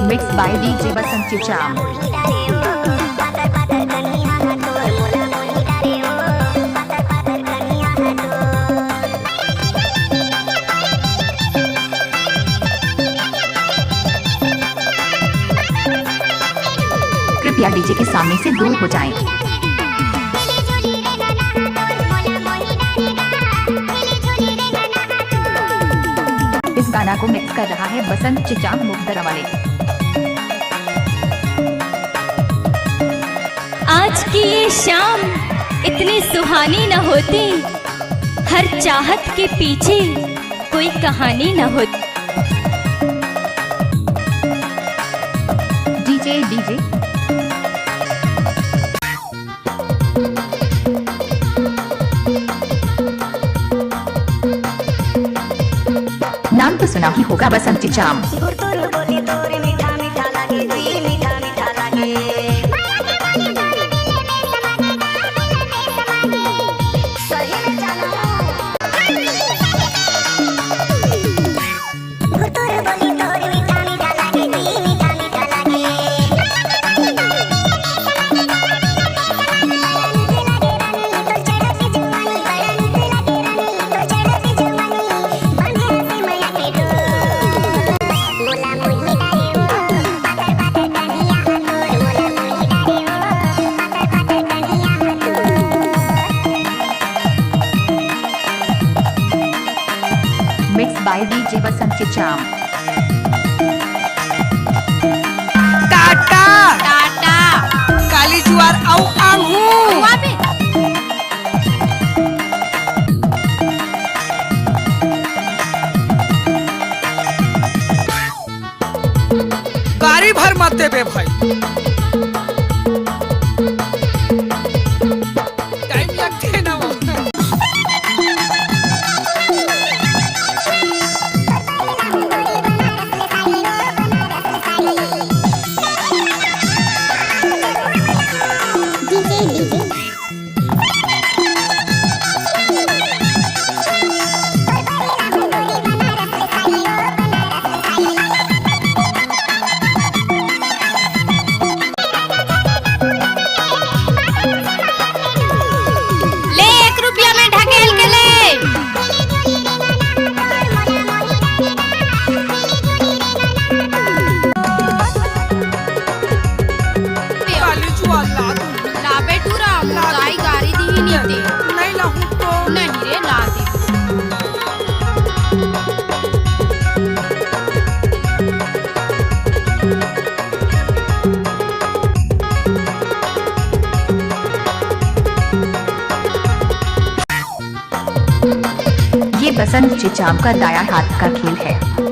Mixed by DJ Basant Chicham. कृपया DJ के सामने से दूर हो जाएं। इस गाना को मिक्स कर रहा है बसंत चिचाम मुक्तरा वाले। आज की ये शाम इतनी सुहानी न होती, हर चाहत के पीछे कोई कहानी न होती। डीजे नाम तो सुना ही होगा बसंत चिचाम। Mixed by DJ Basant Chicham. Tata Tata काली ज्वार आऊ आंगू गाड़ी भर मत देबे भाई। टाइम लगते ना नहीं लाऊं तो नहीं रे ला दे। ये बसंत चिचाम का दाया हाथ का खेल है।